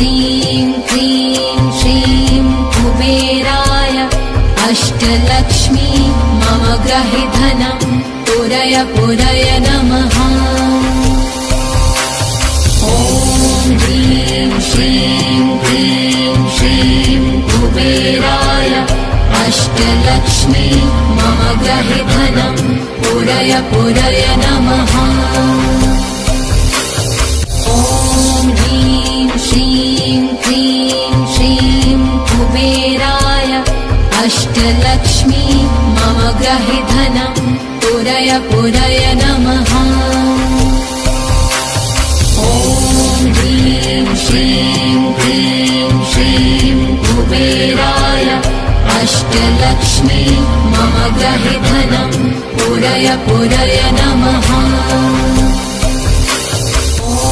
ह्रीं क्लीं श्रीं कुबेराय अष्टलक्ष्मी मम गृहे धनं पुरय पुरय नमः। ॐ ह्रीं श्रीं क्लीं श्रीं कुबेराय अष्टलक्ष्मी मम गृहे धनं पुरय पुरय नमः। ॐ ह्रीं श्रीं क्लीं श्रीं कुबेराय अष्टलक्ष्मी मम गृहे धनं पुरय पुरय नमः। ॐ ह्रीं श्रीं क्लीं श्रीं कुबेराय अष्टलक्ष्मी मम गृहे धनं पुरय पुरय नमः।